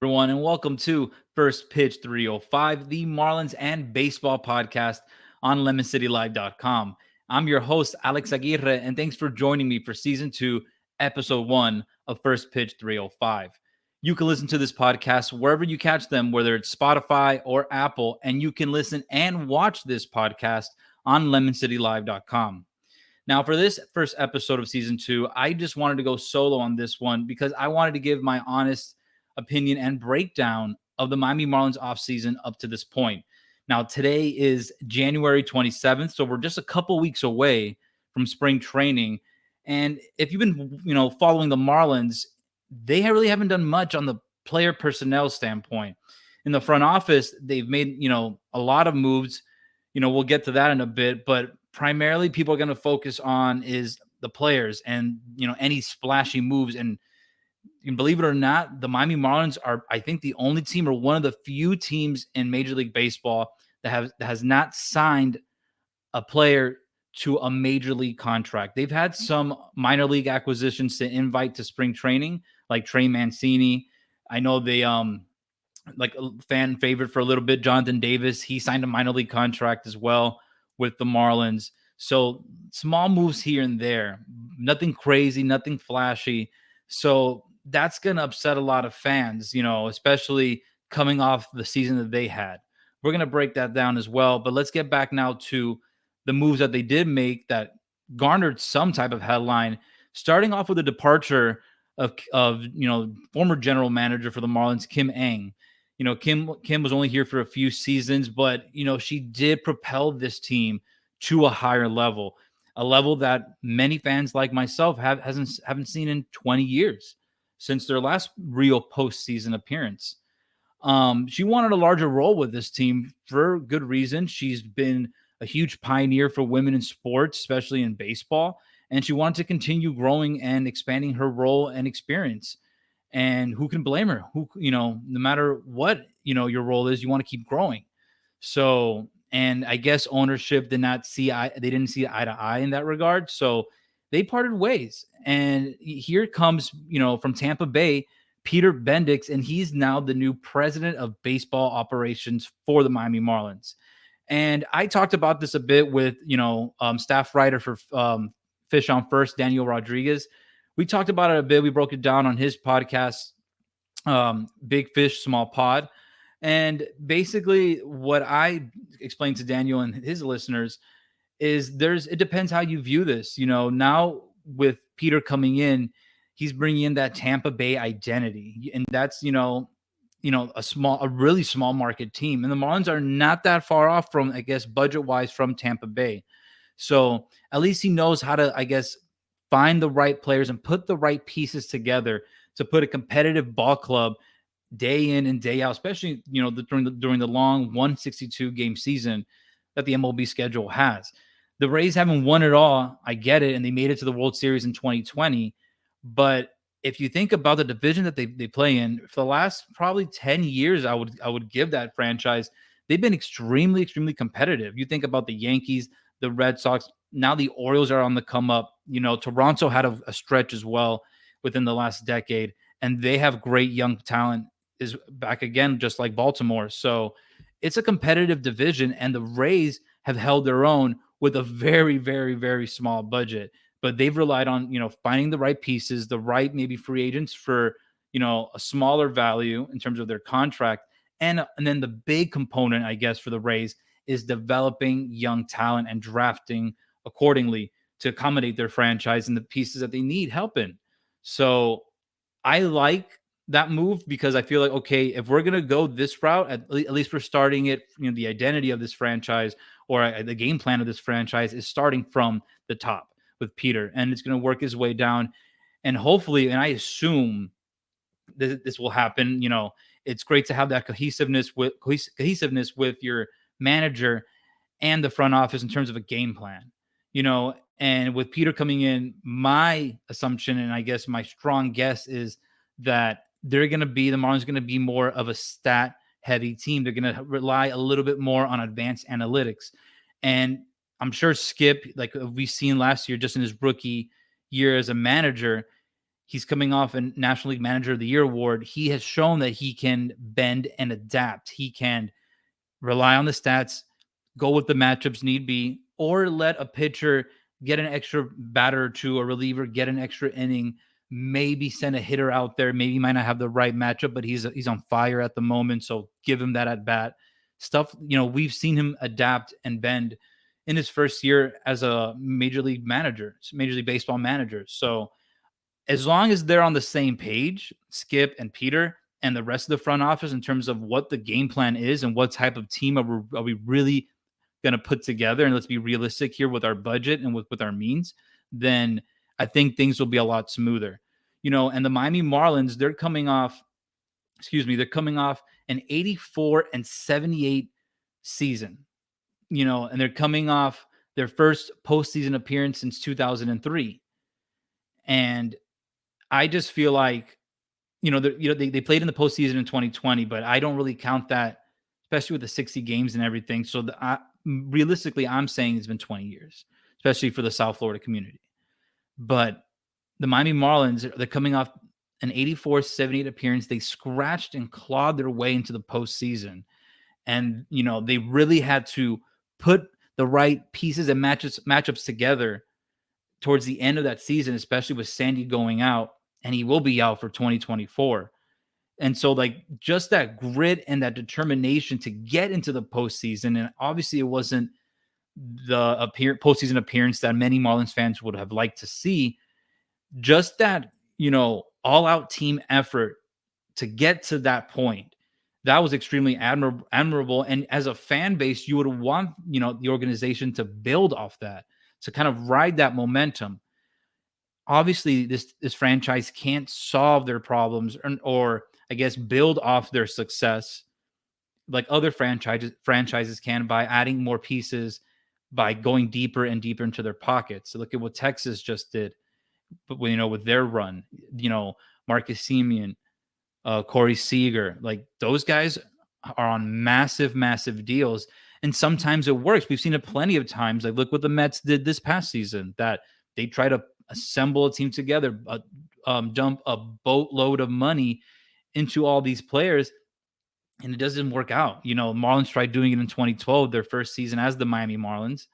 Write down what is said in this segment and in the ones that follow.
everyone, and welcome to First Pitch 305, the Marlins and Baseball podcast on LemonCityLive.com. I'm your host, Alex Aguirre, and thanks for joining me for Season 2, Episode 1 of First Pitch 305. You can listen to this podcast wherever you catch them, whether it's Spotify or Apple, and you can listen and watch this podcast on LemonCityLive.com. Now, for this first episode of Season 2, I just wanted to go solo on this one because I wanted to give my honest opinion and breakdown of the Miami Marlins offseason up to this point. Now, today is January 27th, so we're just a couple weeks away from spring training. And if you've been, following the Marlins, they really haven't done much on the player personnel standpoint. In the front office, they've made, a lot of moves. We'll get to that in a bit, but primarily people are going to focus on is the players and, any splashy moves. And believe it or not, the Miami Marlins are, I think, the only team or one of the few teams in Major League Baseball that has not signed a player to a major league contract. They've had some minor league acquisitions to invite to spring training, like Trey Mancini. I know they like a fan favorite for a little bit, Jonathan Davis. He signed a minor league contract as well with the Marlins. So small moves here and there, nothing crazy, nothing flashy. So that's going to upset a lot of fans, especially coming off the season that they had. We're going to break that down as well. But let's get back now to the moves that they did make that garnered some type of headline, starting off with the departure of former general manager for the Marlins, Kim Ng. Kim was only here for a few seasons, but, she did propel this team to a higher level, a level that many fans like myself haven't seen in 20 years since their last real postseason appearance. She wanted a larger role with this team for good reason. She's been a huge pioneer for women in sports, especially in baseball, and she wanted to continue growing and expanding her role and experience. And who can blame her? No matter what, your role is, you want to keep growing. So, and I guess ownership didn't see eye to eye in that regard. So they parted ways. And here comes, from Tampa Bay, Peter Bendix, and he's now the new president of baseball operations for the Miami Marlins. And I talked about this a bit with, staff writer for Fish on First, Daniel Rodriguez. We talked about it a bit. We broke it down on his podcast, Big Fish, Small Pod. And basically what I explained to Daniel and his listeners is it depends how you view this. Now with Peter coming in, he's bringing in that Tampa Bay identity. And that's, a really small market team. And the Marlins are not that far off from, I guess, budget wise from Tampa Bay. So at least he knows how to, I guess, find the right players and put the right pieces together to put a competitive ball club day in and day out, especially, during the long 162 game season that the MLB schedule has. The Rays haven't won it all. I get it. And they made it to the World Series in 2020. But if you think about the division that they play in for the last probably 10 years, I would give that franchise. They've been extremely, extremely competitive. You think about the Yankees, the Red Sox, now the Orioles are on the come up. Toronto had a stretch as well within the last decade, and they have great young talent is back again, just like Baltimore. So it's a competitive division, and the Rays have held their own with a very, very, very small budget. But they've relied on, finding the right pieces, the right maybe free agents for, a smaller value in terms of their contract. And then the big component, I guess, for the Rays is developing young talent and drafting accordingly to accommodate their franchise and the pieces that they need help in. So I like that move because I feel like, okay, if we're going to go this route, at least we're starting it, the identity of this franchise or the game plan of this franchise is starting from the top with Peter, and it's going to work his way down. And hopefully, and I assume this will happen, it's great to have that cohesiveness with your manager and the front office in terms of a game plan, and with Peter coming in, my assumption, and I guess my strong guess is that the Marlins are going to be more of a stat heavy team. They're going to rely a little bit more on advanced analytics. And I'm sure Skip, like we've seen last year, just in his rookie year as a manager, He's coming off a National League Manager of the Year award. He has shown that he can bend and adapt. He can rely on the stats, go with the matchups need be, or let a pitcher get an extra batter to a reliever, get an extra inning, maybe send a hitter out there. Maybe he might not have the right matchup, but he's on fire at the moment, so give him that at bat. Stuff, we've seen him adapt and bend in his first year as a Major League Baseball manager. So as long as they're on the same page, Skip and Peter and the rest of the front office in terms of what the game plan is and what type of team are we really going to put together, and let's be realistic here with our budget and with our means, then I think things will be a lot smoother. And the Miami Marlins, they're coming off an 84-78 season, and they're coming off their first postseason appearance since 2003. And I just feel like, they played in the postseason in 2020, but I don't really count that, especially with the 60 games and everything. So realistically, I'm saying it's been 20 years, especially for the South Florida community. But the Miami Marlins, they're coming off an 84-78 appearance. They scratched and clawed their way into the postseason. And, they really had to put the right pieces and matchups together towards the end of that season, especially with Sandy going out, and he will be out for 2024. And so, just that grit and that determination to get into the postseason, and obviously it wasn't the postseason appearance that many Marlins fans would have liked to see, just that, all-out team effort to get to that point, that was extremely admirable. And as a fan base, you would want, the organization to build off that, to kind of ride that momentum. Obviously, this franchise can't solve their problems or I guess build off their success like other franchises can by adding more pieces, by going deeper and deeper into their pockets. So look at what Texas just did, but with their run, Marcus Semien, Corey Seager, like those guys are on massive, massive deals. And sometimes it works. We've seen it plenty of times. Like look what the Mets did this past season, that they try to assemble a team together, dump a boatload of money into all these players, and it doesn't work out. Marlins tried doing it in 2012, their first season as the Miami Marlins.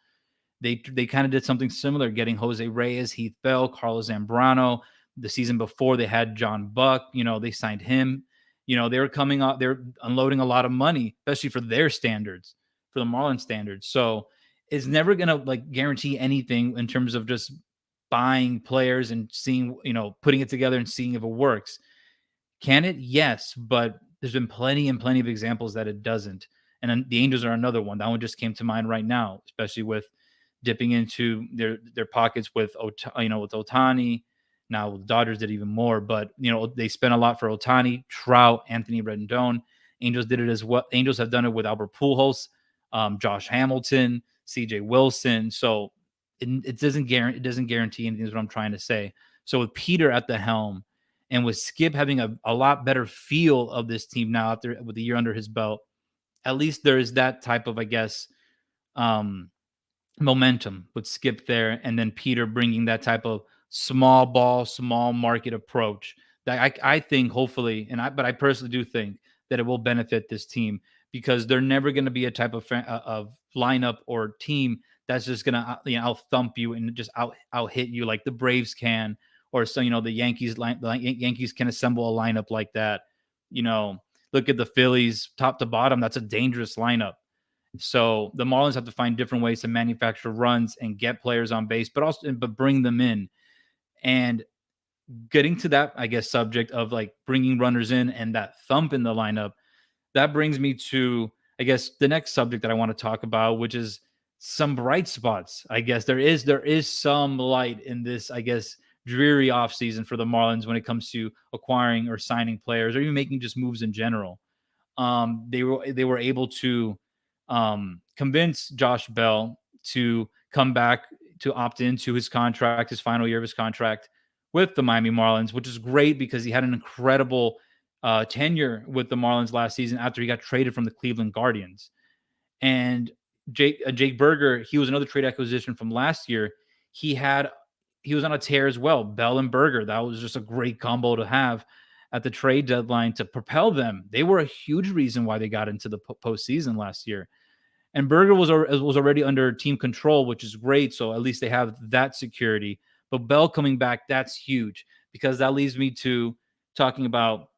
They kind of did something similar, getting Jose Reyes, Heath Bell, Carlos Zambrano. The season before, they had John Buck. They signed him. They were coming up, they're unloading a lot of money, especially for their standards, for the Marlins standards. So it's never going to guarantee anything in terms of just buying players and seeing, putting it together and seeing if it works. Can it? Yes, but there's been plenty and plenty of examples that it doesn't. And then the Angels are another one. That one just came to mind right now, especially with dipping into their pockets with Ohtani. Now the Dodgers did even more, but they spent a lot for Ohtani, Trout, Anthony Rendon. Angels did it as well. Angels have done it with Albert Pujols, Josh Hamilton, C.J. Wilson. So it doesn't guarantee anything, is what I'm trying to say. So with Peter at the helm, and with Skip having a lot better feel of this team now after with the year under his belt, at least there is that type of, I guess, momentum with Skip there, and then Peter bringing that type of small ball, small market approach that I think hopefully, but I personally do think that it will benefit this team, because they're never going to be a type of lineup or team that's just going to out thump you and just out hit you like the Braves can, or so the Yankees Yankees can assemble a lineup like that. Look at the Phillies top to bottom. That's a dangerous lineup. So the Marlins have to find different ways to manufacture runs and get players on base, but bring them in. And getting to that, I guess, subject of bringing runners in and that thump in the lineup, that brings me to, I guess, the next subject that I want to talk about, which is some bright spots. I guess there is some light in this, I guess, dreary offseason for the Marlins when it comes to acquiring or signing players, or even making just moves in general. They were able to convince Josh Bell to come back, to opt into his contract, his final year of his contract with the Miami Marlins, which is great because he had an incredible tenure with the Marlins last season after he got traded from the Cleveland Guardians. And Jake Burger, he was another trade acquisition from last year. He had he was on a tear as well. Bell and Berger, that was just a great combo to have at the trade deadline to propel them. They were a huge reason why they got into the postseason last year. And Berger was already under team control, which is great. So at least they have that security. But Bell coming back, that's huge, because that leads me to talking about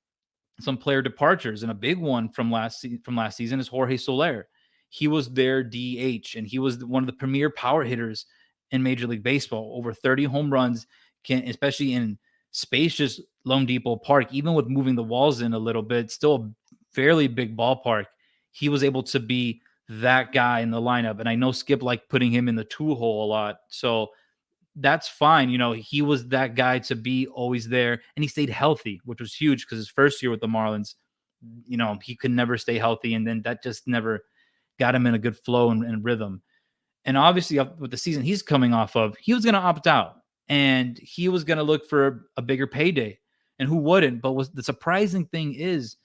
some player departures, and a big one from last season is Jorge Soler. He was their DH, and he was one of the premier power hitters in Major League Baseball. Over 30 home runs, especially in spacious Lone Depot Park, even with moving the walls in a little bit, still a fairly big ballpark. He was able to be that guy in the lineup, and I know Skip liked putting him in the two hole a lot, so that's fine. He was that guy to be always there, and he stayed healthy, which was huge, because his first year with the Marlins, he could never stay healthy, and then that just never got him in a good flow and rhythm. And obviously, with the season he's coming off of, he was going to opt out, and he was going to look for a bigger payday, and who wouldn't? But the surprising thing is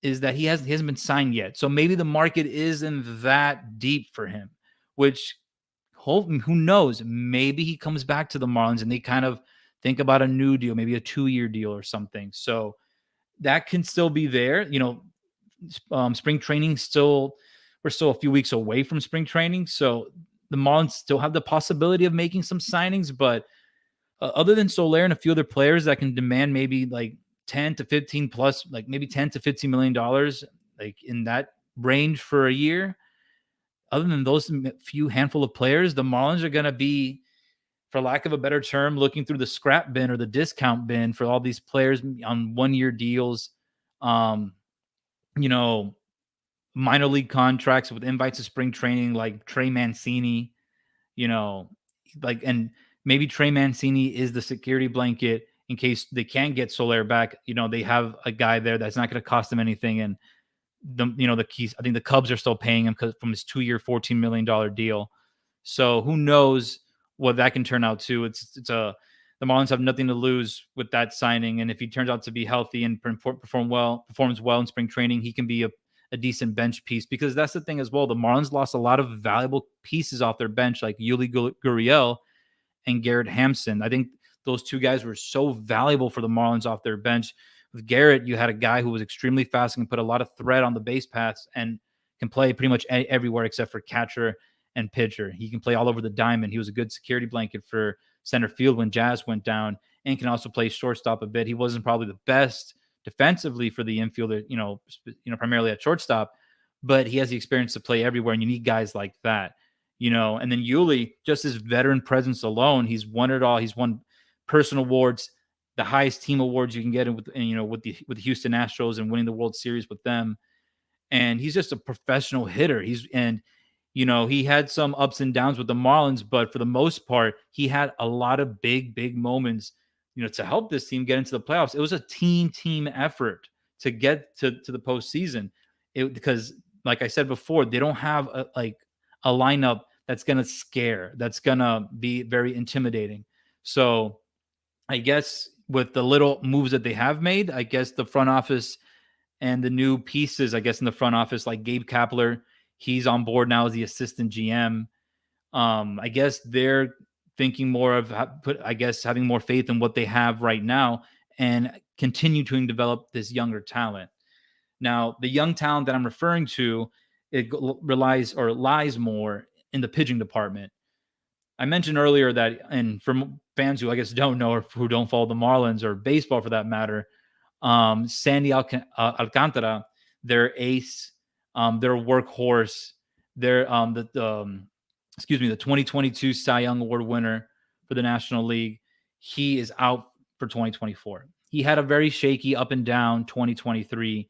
that he hasn't been signed yet, so maybe the market isn't that deep for him, which who knows? Maybe he comes back to the Marlins and they kind of think about a new deal, maybe a 2-year deal or something. So that can still be there. Spring training we're still a few weeks away from spring training. So the Marlins still have the possibility of making some signings, but other than Soler and a few other players that can demand maybe like 10 to 15 plus, like maybe 10 to $15 million, like in that range for a year, other than those few handful of players, the Marlins are going to be, for lack of a better term, looking through the scrap bin or the discount bin for all these players on 1-year deals, minor league contracts with invites to spring training, like Trey Mancini, and maybe Trey Mancini is the security blanket in case they can't get Soler back. They have a guy there that's not going to cost them anything. And the keys, I think the Cubs are still paying him from his 2-year, $14 million deal. So who knows what that can turn out to. The Marlins have nothing to lose with that signing. And if he turns out to be healthy and performs well in spring training, he can be a decent bench piece, because that's the thing as well. The Marlins lost a lot of valuable pieces off their bench, like Yuli Gurriel and Garrett Hampson. I think those two guys were so valuable for the Marlins off their bench. With Garrett, you had a guy who was extremely fast and put a lot of threat on the base paths and can play pretty much everywhere except for catcher and pitcher. He can play all over the diamond. He was a good security blanket for center field when Jazz went down, and can also play shortstop a bit. He wasn't probably the best defensively for the infielder, primarily at shortstop, but he has the experience to play everywhere, and you need guys like that. And then Yuli, just his veteran presence alone, he's won it all. He's won personal awards, the highest team awards you can get with the Houston Astros, and winning the World Series with them. And he's just a professional hitter. He had some ups and downs with the Marlins, but for the most part, he had a lot of big moments, to help this team get into the playoffs. It was a team effort to get to the postseason. Because like I said before, they don't have a lineup that's going to scare, that's going to be very intimidating. So I guess with the little moves that they have made, I guess the front office and the new pieces, I guess, in the front office, like Gabe Kapler, he's on board now as the assistant GM. I guess they're thinking more of having more faith in what they have right now and continue to develop this younger talent. Now, the young talent that I'm referring to, it lies more in the pitching department. I mentioned earlier that, and for fans who I guess don't know, or who don't follow the Marlins or baseball for that matter, Sandy Alcantara, their ace, their workhorse, their the 2022 Cy Young Award winner for the National League, he is out for 2024. He had a very shaky up and down 2023.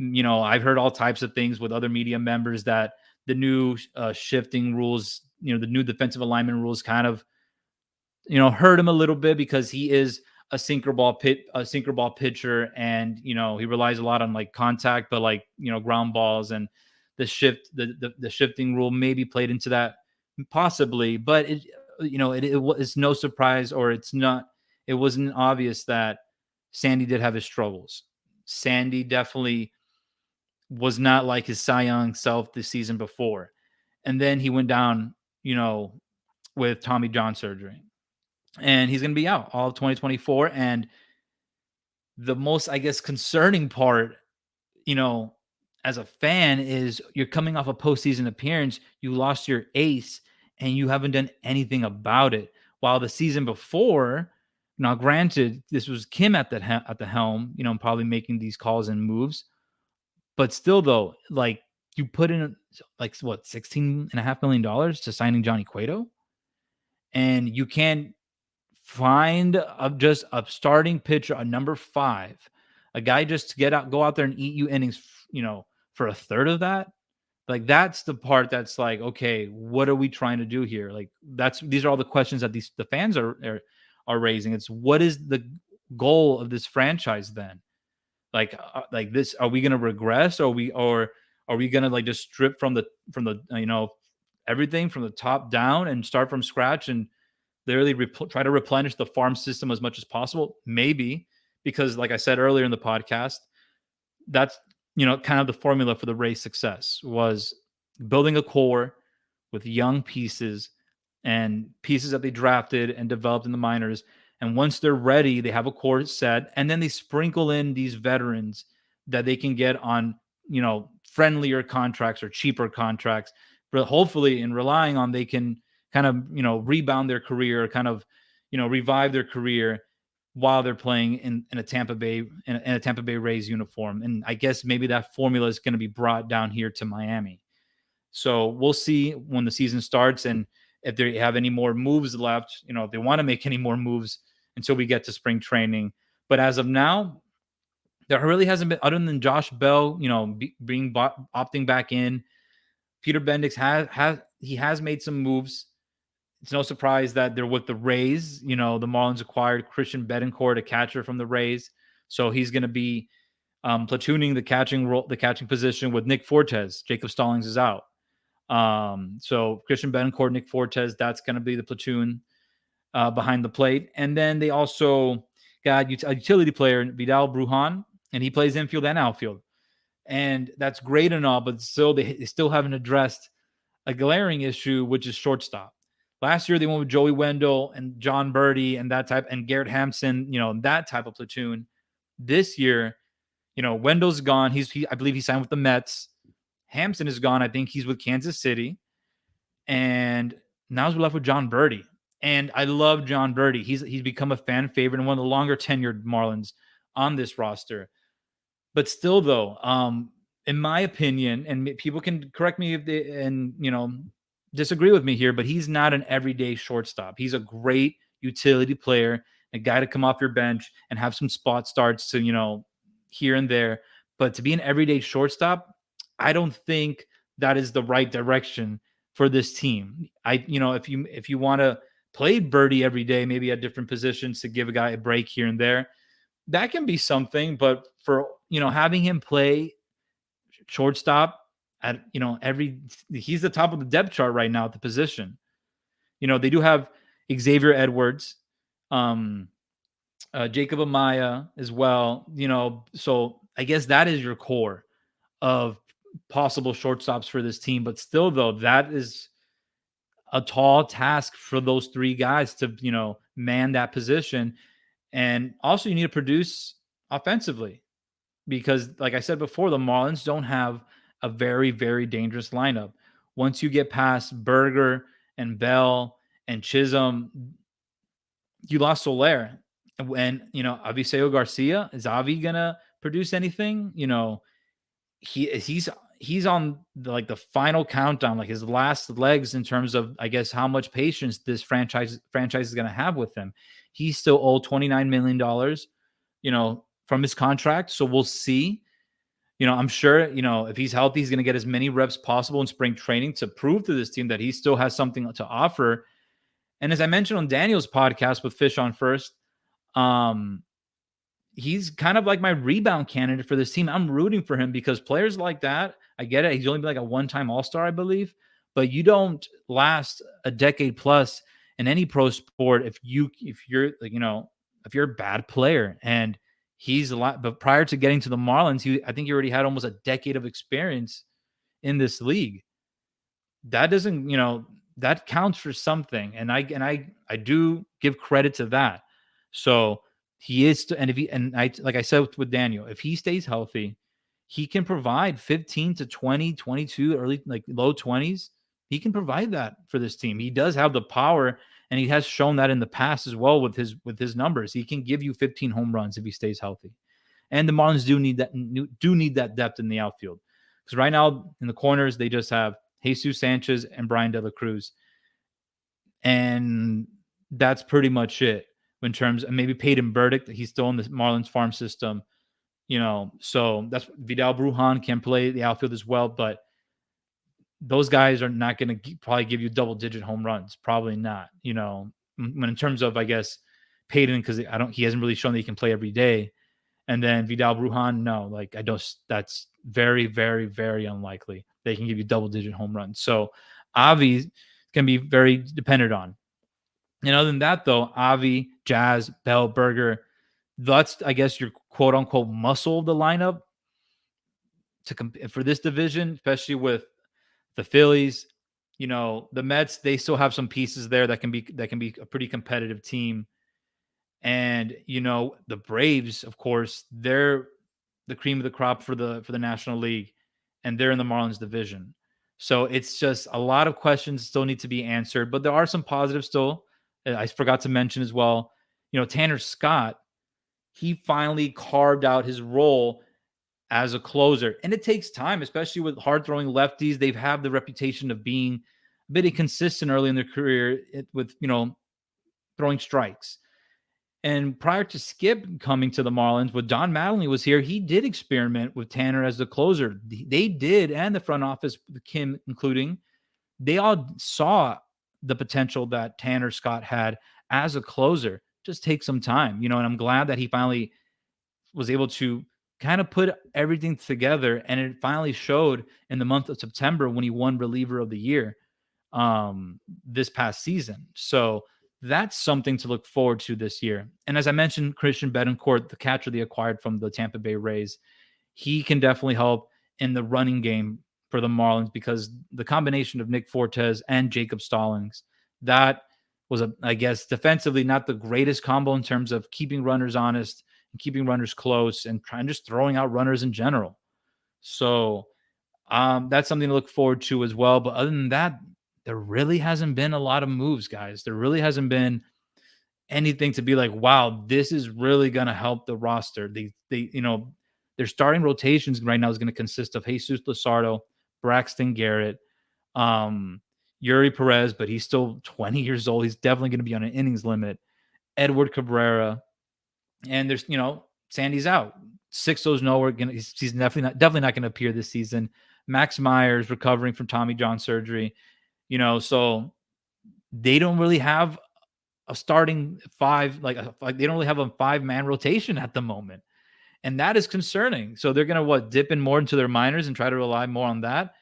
I've heard all types of things with other media members that the new shifting rules, the new defensive alignment rules kind of, hurt him a little bit, because he is a sinker ball pitcher, and he relies a lot on like contact, but ground balls, and the shifting rule maybe played into that possibly, but it was no surprise, or it wasn't obvious that Sandy did have his struggles. Sandy definitely was not like his Cy Young self the season before. And then he went down, with Tommy John surgery. and he's going to be out all of 2024. And the most, I guess, concerning part, you know, as a fan, is you're coming off a postseason appearance. You lost your ace, and you haven't done anything about it. While the season before, now granted, this was Kim at the helm, probably making these calls and moves, but still, though, like, you put in like what, $16.5 million to signing Johnny Cueto, and you can't find just a starting pitcher, a number 5, a guy just to go out there and eat you innings, for a third of that. Like, that's the part that's like, okay, what are we trying to do here? Like, these are all the questions that the fans are raising. It's, what is the goal of this franchise then? Like this, are we going to regress, or are we going to, like, just strip from the everything from the top down and start from scratch and literally try to replenish the farm system as much as possible? Maybe, because like I said earlier in the podcast, that's kind of the formula for the Rays' success was building a core with young pieces and pieces that they drafted and developed in the minors. And once they're ready, they have a core set, and then they sprinkle in these veterans that they can get on, friendlier contracts or cheaper contracts. But hopefully, in relying on, they can kind of, rebound their career, kind of, revive their career while they're playing in a Tampa Bay Rays uniform. And I guess maybe that formula is going to be brought down here to Miami. So we'll see when the season starts, and if they have any more moves left, if they want to make any more moves until we get to spring training. But as of now, there really hasn't been, other than Josh Bell, opting back in. Peter Bendix has made some moves. It's no surprise that they're with the Rays. The Marlins acquired Christian Betancourt, a catcher from the Rays, so he's going to be platooning the catching position with Nick Fortes. Jacob Stallings is out. So Christian Betancourt, Nick Fortes, that's going to be the platoon behind the plate. And then they also got a utility player, Vidal Brujan, and he plays infield and outfield. And that's great and all, but still, they still haven't addressed a glaring issue, which is shortstop. Last year, they went with Joey Wendell and John Birdie and that type, and Garrett Hampson, that type of platoon. This year, Wendell's gone. I believe he signed with the Mets. Hampson is gone. I think he's with Kansas City. And now we're left with John Birdie. And I love John Birdie. He's become a fan favorite and one of the longer tenured Marlins on this roster. But still, though, in my opinion, and people can correct me if they disagree with me here, but he's not an everyday shortstop. He's a great utility player, a guy to come off your bench and have some spot starts to, here and there. But to be an everyday shortstop, I don't think that is the right direction for this team. If you want to play Birdie every day, maybe at different positions to give a guy a break here and there, that can be something. But for, having him play shortstop at, he's the top of the depth chart right now at the position. They do have Xavier Edwards, Jacob Amaya as well, so I guess that is your core of possible shortstops for this team. But still, though, that is a tall task for those three guys to, man that position. And also, you need to produce offensively, because like I said before, the Marlins don't have a very, very dangerous lineup. Once you get past Berger and Bell and Chisholm, you lost Soler. And, Aviseo Garcia, is Avi going to produce anything? He's on the final countdown, like his last legs in terms of, I guess, how much patience this franchise is going to have with him. He's still owed $29 million, from his contract. So we'll see. I'm sure, if he's healthy, he's going to get as many reps possible in spring training to prove to this team that he still has something to offer. And as I mentioned on Daniel's podcast with Fish on First, he's kind of like my rebound candidate for this team. I'm rooting for him because players like that, I get it. He's only been like a one-time All-Star, I believe, but you don't last a decade plus in any pro sport if you're a bad player. And he's a lot, but prior to getting to the Marlins, I think he already had almost a decade of experience in this league. That doesn't, that counts for something. And I do give credit to that. So he is, and if he, and I, like I said with Daniel, if he stays healthy, he can provide 15 to 20, 22, early, like low 20s. He can provide that for this team. He does have the power, and he has shown that in the past as well with his numbers. He can give you 15 home runs if he stays healthy. And the Marlins do need that depth in the outfield, because right now in the corners they just have Jesus Sanchez and Brian De La Cruz, and that's pretty much it in terms of maybe Peyton Burdick. He's still in the Marlins farm system, so that's Vidal Brujan can play the outfield as well, but those guys are not going to probably give you double-digit home runs. Probably not. When in terms of, I guess, Peyton, because he hasn't really shown that he can play every day. And then Vidal Brujan, no, like I don't. That's very, very, very unlikely they can give you double-digit home runs. So Avi can be very dependent on. And other than that, though, Avi, Jazz, Bell, Berger, that's, I guess, your quote-unquote muscle of the lineup for this division, especially with the Phillies. The Mets, they still have some pieces there that can be a pretty competitive team. And the Braves, of course, they're the cream of the crop for the National League, and they're in the Marlins division. So it's just a lot of questions still need to be answered, but there are some positives still. I forgot to mention as well, Tanner Scott, he finally carved out his role as a closer, and it takes time, especially with hard throwing lefties. They've had the reputation of being a bit inconsistent early in their career with throwing strikes. And prior to Skip coming to the Marlins, when Don Mattingly was here, he did experiment with Tanner as the closer. They did, and the front office, Kim including, they all saw the potential that Tanner Scott had as a closer. Just take some time, and I'm glad that he finally was able to kind of put everything together, and it finally showed in the month of September when he won Reliever of the Year this past season. So that's something to look forward to this year. And as I mentioned, Christian Betancourt, the catcher they acquired from the Tampa Bay Rays, he can definitely help in the running game for the Marlins, because the combination of Nick Fortes and Jacob Stallings, that was, I guess, defensively not the greatest combo in terms of keeping runners honest and keeping runners close and just throwing out runners in general. So that's something to look forward to as well. But other than that, there really hasn't been a lot of moves, guys. There really hasn't been anything to be like, wow, this is really going to help the roster. Their starting rotations right now is going to consist of Jesus Luzardo, Braxton Garrett, Yuri Perez, but he's still 20 years old. He's definitely going to be on an innings limit. Edward Cabrera, and there's Sandy's out. Sixto's nowhere. He's definitely not going to appear this season. Max Myers recovering from Tommy John surgery. So they don't really have a starting five, like they don't really have a 5-man rotation at the moment. And that is concerning. So they're going to dip in more into their minors and try to rely more on that.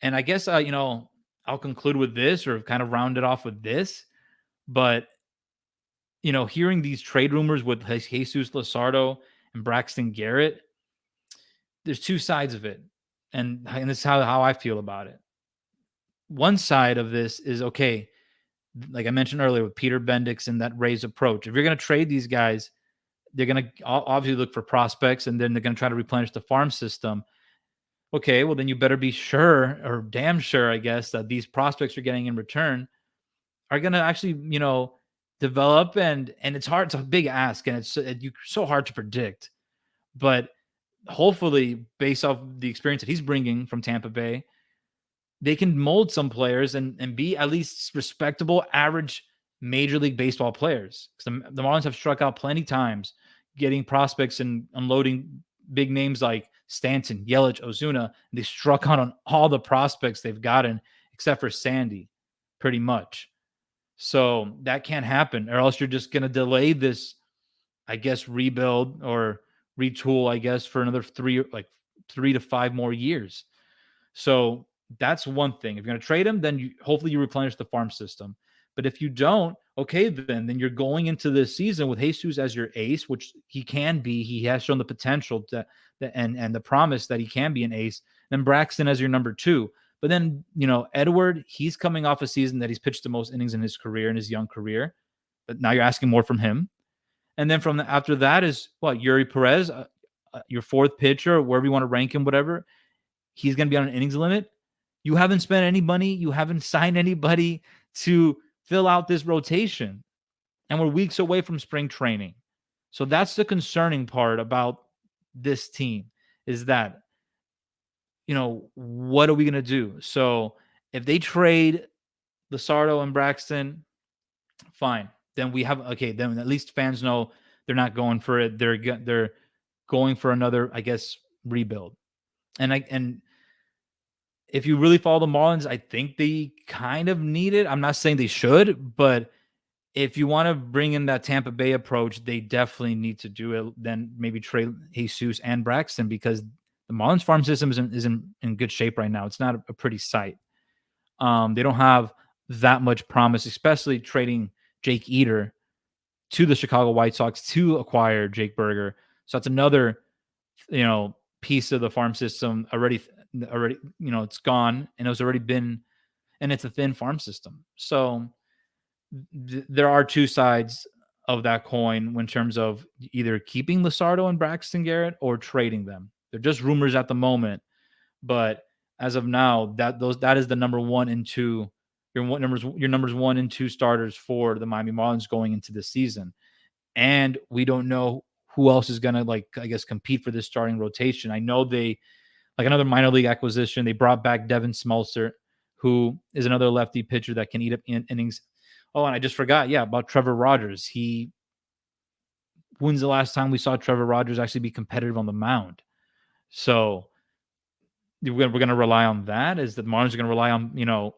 And I guess, I'll conclude with this, or kind of round it off with this. But, hearing these trade rumors with Jesus Luzardo and Braxton Garrett, there's two sides of it. And this is how I feel about it. One side of this is, okay, like I mentioned earlier with Peter Bendix and that Rays approach. If you're going to trade these guys, they're going to obviously look for prospects, and then they're going to try to replenish the farm system. Okay, well, then you better be sure, or damn sure, I guess, that these prospects you're getting in return are going to actually, develop. And it's hard. It's a big ask, and it's so hard to predict. But hopefully, based off the experience that he's bringing from Tampa Bay, they can mold some players and be at least respectable, average Major League Baseball players. Because the Marlins have struck out plenty times, getting prospects and unloading big names like Stanton, Yelich, Ozuna. And they struck out on all the prospects they've gotten, except for Sandy, pretty much. So that can't happen, or else you're just going to delay this, I guess, rebuild or retool, I guess, for another 3 to 5 more years. So that's one thing. If you're going to trade him, then hopefully you replenish the farm system. But if you don't, okay, then you're going into this season with Jesus as your ace, which he can be. He has shown the potential and the promise that he can be an ace. Then Braxton as your number 2. But then, Edward, he's coming off a season that he's pitched the most innings in his career, in his young career. But now you're asking more from him. And then after that is what? Yuri Perez, your fourth pitcher, wherever you want to rank him, whatever. He's going to be on an innings limit. You haven't spent any money. You haven't signed anybody to fill out this rotation. And we're weeks away from spring training. So that's the concerning part about this team, is that, what are we going to do? So if they trade Luzardo and Braxton, fine. Then then at least fans know they're not going for it. They're going for another, I guess, rebuild. And if you really follow the Marlins, I think they kind of need it. I'm not saying they should, but if you want to bring in that Tampa Bay approach, they definitely need to do it. Then maybe trade Jesus and Braxton, because the Marlins farm system is in good shape right now. It's not a pretty sight. They don't have that much promise, especially trading Jake Eater to the Chicago White Sox to acquire Jake Berger. So that's another, piece of the farm system already, it's gone, and it's already been, and it's a thin farm system. So there are two sides of that coin in terms of either keeping Luzardo and Braxton Garrett or trading them. They're just rumors at the moment, but as of now, that is the number one and two, your numbers 1 and 2 starters for the Miami Marlins going into this season. And we don't know who else is going to, compete for this starting rotation. I know they, another minor league acquisition, they brought back Devin Smoltz, who is another lefty pitcher that can eat up innings. Oh, and I just forgot, about Trevor Rogers. When's the last time we saw Trevor Rogers actually be competitive on the mound? So we're going to rely on that. Is the Marlins are going to rely on,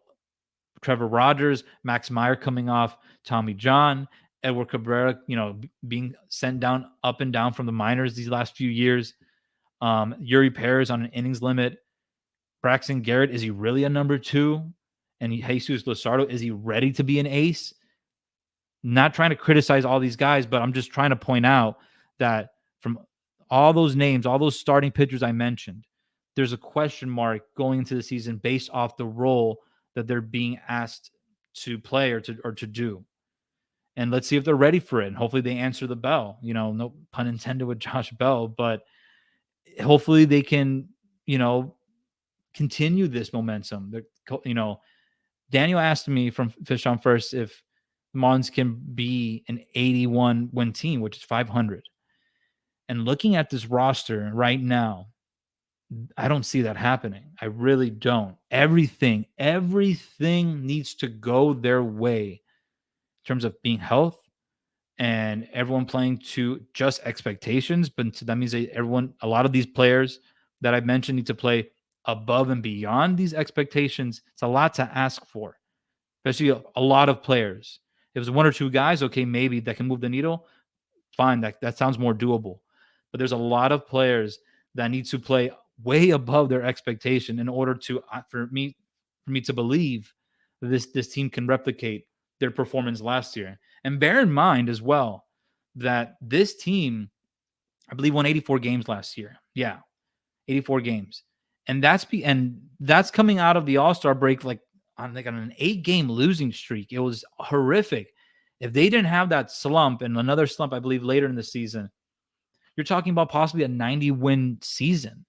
Trevor Rogers, Max Meyer coming off Tommy John, Edward Cabrera, being sent down up and down from the minors these last few years. Yuri Perez on an innings limit. Braxton Garrett, is he really a number 2? And Jesus Luzardo, is he ready to be an ace? Not trying to criticize all these guys, but I'm just trying to point out that from all those names, all those starting pitchers I mentioned, there's a question mark going into the season based off the role that they're being asked to play or to do. And let's see if they're ready for it. And hopefully they answer the bell. No pun intended with Josh Bell, but hopefully they can, continue this momentum. Daniel asked me from Fish on First if Marlins can be an 81 win team, which is 500. And looking at this roster right now, I don't see that happening. I really don't. Everything needs to go their way in terms of being health and everyone playing to just expectations. But that means that a lot of these players that I mentioned need to play above and beyond these expectations. It's a lot to ask for, especially a lot of players. If it's 1 or 2 guys, okay, maybe that can move the needle. Fine, that sounds more doable. But there's a lot of players that need to play way above their expectation in order for me to believe that this team can replicate their performance last year. And bear in mind as well that this team, I believe, won 84 games last year. Yeah, 84 games. And that's coming out of the All-Star break on an 8-game losing streak. It was horrific. If they didn't have that slump and another slump, I believe, later in the season, you're talking about possibly a 90-win season.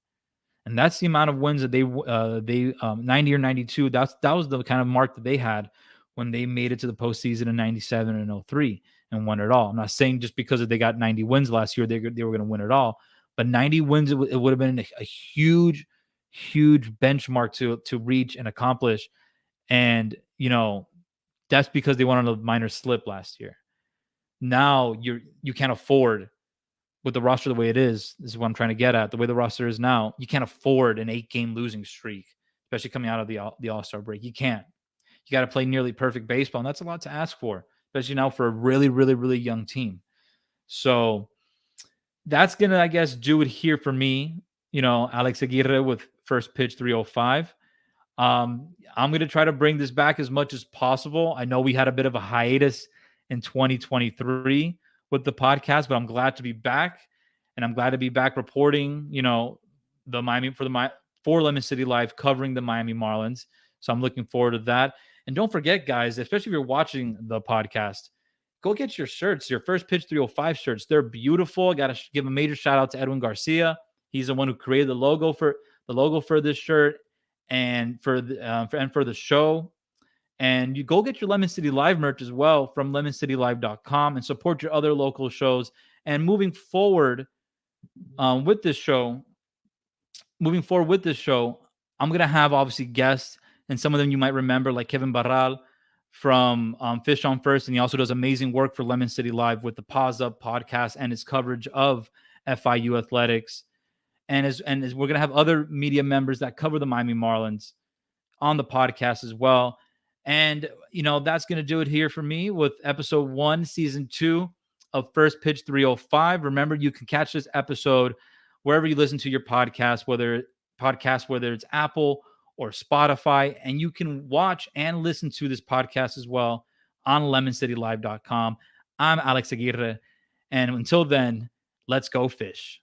And that's the amount of wins that they 90 or 92. That was the kind of mark that they had when they made it to the postseason in 97 and 03 and won it all. I'm not saying just because they got 90 wins last year, they were going to win it all. But 90 wins, it would have been a huge, huge benchmark to reach and accomplish. And, that's because they went on a minor slip last year. Now you can't afford, with the roster the way it is what I'm trying to get at, the way the roster is now, you can't afford an 8-game losing streak, especially coming out of the All-Star break. You can't. You got to play nearly perfect baseball, and that's a lot to ask for, especially now for a really, really, really young team. So that's going to, I guess, do it here for me. Alex Aguirre with First Pitch 305. I'm going to try to bring this back as much as possible. I know we had a bit of a hiatus in 2023 with the podcast, but I'm glad to be back, and I'm glad to be back reporting, the Miami for Lemon City Live covering the Miami Marlins. So I'm looking forward to that. And don't forget, guys, especially if you're watching the podcast, go get your shirts, your First Pitch 305 shirts. They're beautiful. I got to give a major shout out to Edwin Garcia. He's the one who created the logo for this shirt and for the show. And you go get your Lemon City Live merch as well from lemoncitylive.com and support your other local shows. And moving forward with this show, I'm going to have obviously guests, and some of them you might remember, like Kevin Barral from Fish on First. And he also does amazing work for Lemon City Live with the Pause Up podcast and his coverage of FIU athletics. And as we're going to have other media members that cover the Miami Marlins on the podcast as well. And, that's going to do it here for me with episode 1, season 2 of First Pitch 305. Remember, you can catch this episode wherever you listen to your podcast, whether it's Apple or Spotify. And you can watch and listen to this podcast as well on lemoncitylive.com. I'm Alex Aguirre. And until then, let's go fish.